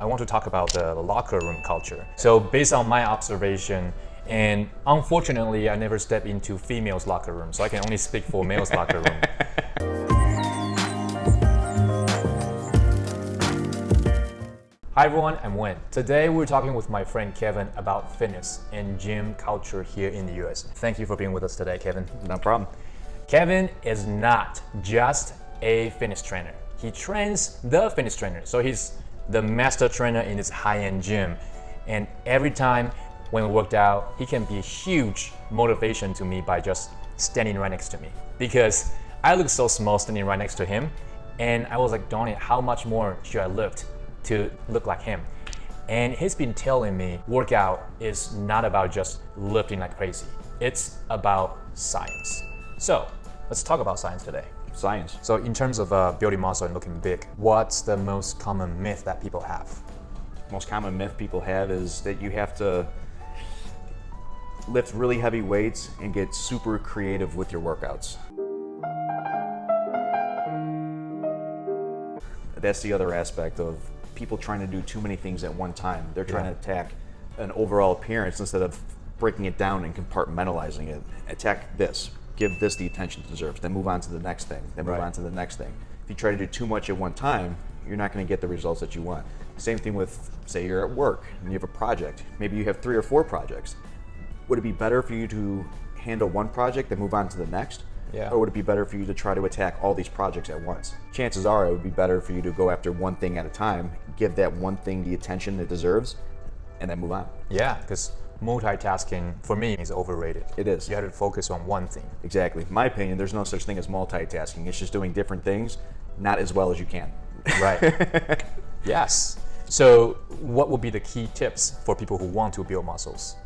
I want to talk about the locker room culture. So based on my observation, and unfortunately, I never stepped into females' locker room, so I can only speak for males' locker room. Hi everyone, I'm Wen. Today we're talking with my friend Kevin about fitness and gym culture here in the US. Thank you for being with us today, Kevin. No problem. Kevin is not just a fitness trainer. He trains the fitness trainer. So he's the master trainer in this high-end gym. And every time when we worked out, he can be a huge motivation to me by just standing right next to me. Because I look so small standing right next to him. And I was like, darn it, how much more should I lift to look like him? And he's been telling me workout is not about just lifting like crazy. It's about science. So let's talk about science today. Science. So in terms of building muscle and looking big, what's the most common myth that people have? Most common myth people have is that you have to lift really heavy weights and get super creative with your workouts. That's the other aspect of people trying to do too many things at one time. They're trying to attack an overall appearance instead of breaking it down and compartmentalizing it. Attack this. Give this the attention it deserves, then move on to the next thing, then move on to the next thing. If you try to do too much at one time, you're not going to get the results that you want. Same thing with, say you're at work and you have a project. Maybe you have 3 or 4 projects. Would it be better for you to handle one project and move on to the next? Yeah. Or would it be better for you to try to attack all these projects at once? Chances are it would be better for you to go after one thing at a time, give that one thing the attention it deserves, and then move on. Yeah, because multitasking for me is overrated. It is. You have to focus on one thing. Exactly. In my opinion, there's no such thing as multitasking. It's just doing different things, not as well as you can. Right. Yes. So what would be the key tips for people who want to build muscles?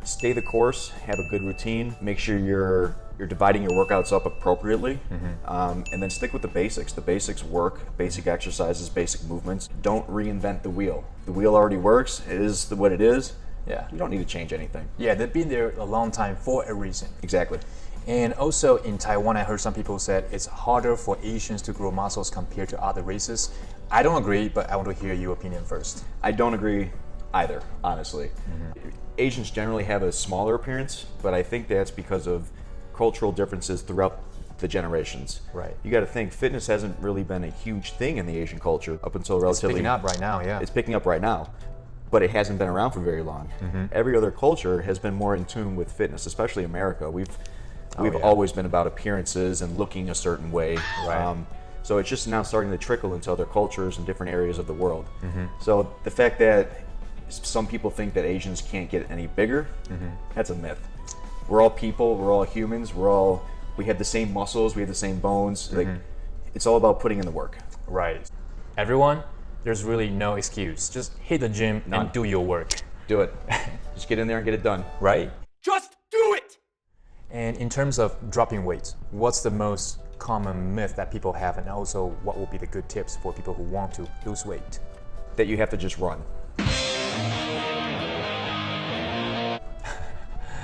Stay the course, have a good routine, make sure you're dividing your workouts up appropriately, and then stick with the basics. The basics work, basic exercises, basic movements. Don't reinvent the wheel. The wheel already works, it is what it is. Yeah. You don't need to change anything. Yeah, they've been there a long time for a reason. Exactly. And also in Taiwan, I heard some people said it's harder for Asians to grow muscles compared to other races. I don't agree, but I want to hear your opinion first. I don't agree either, honestly. Asians generally have a smaller appearance, but I think that's because of cultural differences throughout the generations. Right. You got to think fitness hasn't really been a huge thing in the Asian culture up until relatively. It's picking up right now, yeah. It's picking up right now, but it hasn't been around for very long. Every other culture has been more in tune with fitness, especially America. We've always been about appearances and looking a certain way. Right. So it's just now starting to trickle into other cultures and different areas of the world. So the fact that some people think that Asians can't get any bigger, that's a myth. We're all people, we're all humans, we have the same muscles, we have the same bones. Like, it's all about putting in the work. Right. Everyone, there's really no excuse. Just hit the gym and do your work. Do it. Just get in there and get it done. Right? Just do it! And in terms of dropping weight, what's the most common myth that people have, and also what would be the good tips for people who want to lose weight? That you have to just run.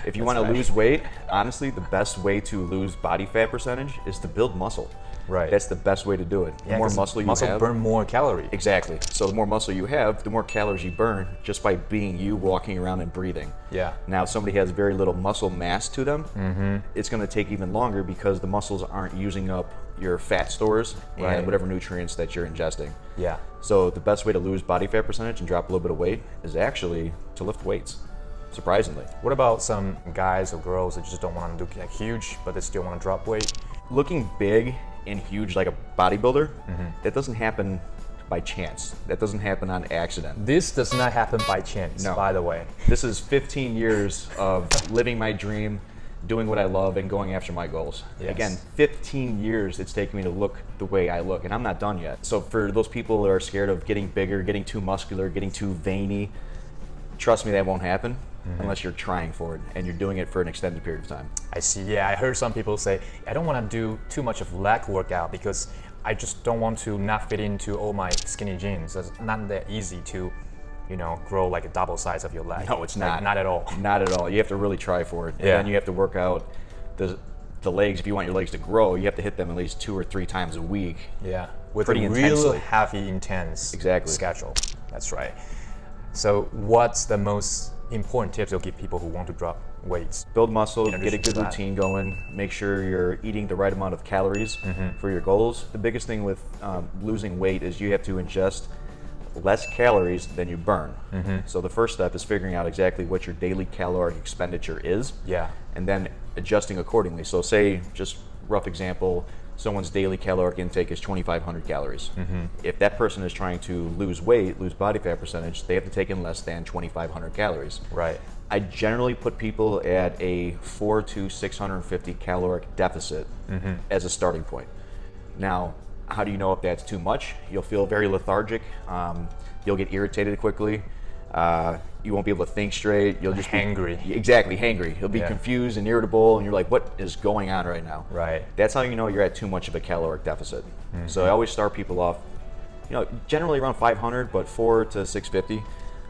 If you want to lose weight, honestly, the best way to lose body fat percentage is to build muscle. Right. That's the best way to do it. The more muscle you have, burn more calories. Exactly. So the more muscle you have, the more calories you burn just by being you, walking around and breathing. Yeah. Now, if somebody has very little muscle mass to them, it's going to take even longer because the muscles aren't using up your fat stores and whatever nutrients that you're ingesting. Yeah. So the best way to lose body fat percentage and drop a little bit of weight is actually to lift weights. Surprisingly. What about some guys or girls that just don't want to look like huge, but they still want to drop weight? Looking big and huge like a bodybuilder, that doesn't happen by chance. That doesn't happen on accident. This does not happen by chance, by the way. This is 15 years of living my dream, doing what I love, and going after my goals. Yes. Again, 15 years it's taken me to look the way I look, and I'm not done yet. So for those people that are scared of getting bigger, getting too muscular, getting too veiny, trust me, that won't happen unless you're trying for it and you're doing it for an extended period of time. I see. Yeah, I heard some people say, I don't want to do too much of leg workout because I just don't want to not fit into all my skinny jeans. It's not that easy to, grow like a double size of your leg. No, it's not. Like, not at all. Not at all. You have to really try for it. And Yeah. then you have to work out the legs. If you want your legs to grow, you have to hit them at least 2 or 3 times a week. Yeah, with Pretty a real intensely. heavy, intense Exactly. schedule. That's right. So what's the most important tips you'll give people who want to drop weights? Build muscle, In get a addition good to that. routine going, make sure you're eating the right amount of calories for your goals. The biggest thing with losing weight is you have to ingest less calories than you burn. So the first step is figuring out exactly what your daily caloric expenditure is, Yeah. and then adjusting accordingly. So say, just rough example, someone's daily caloric intake is 2,500 calories. If that person is trying to lose weight, lose body fat percentage, they have to take in less than 2,500 calories. Right. I generally put people at a 4 to 650 caloric deficit as a starting point. Now, how do you know if that's too much? You'll feel very lethargic. You'll get irritated quickly. You won't be able to think straight. You'll just Hangry. Exactly, hangry. You'll be confused and irritable, and you're like, what is going on right now? Right. That's how you know you're at too much of a caloric deficit. So I always start people off, generally around 500, but 4 to 650.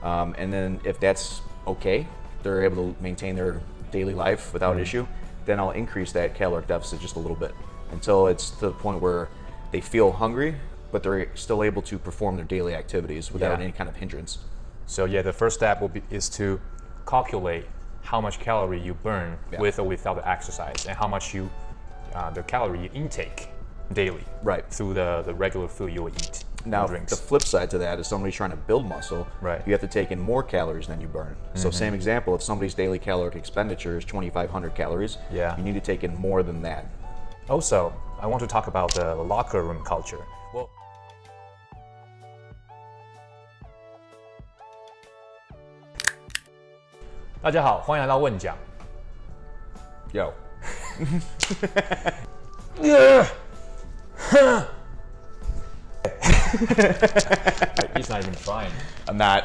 And then if that's okay, they're able to maintain their daily life without issue, then I'll increase that caloric deficit just a little bit until it's to the point where they feel hungry, but they're still able to perform their daily activities without any kind of hindrance. So yeah, the first step is to calculate how much calorie you burn with or without the exercise, and how much the calorie you intake daily through the regular food you will eat. Now, drinks. the flip side to that is somebody's trying to build muscle, you have to take in more calories than you burn. So same example, if somebody's daily caloric expenditure is 2,500 calories, you need to take in more than that. Also, I want to talk about the locker room culture. Well,大家好，欢迎来到问讲。Yo. He's not even trying. I'm not.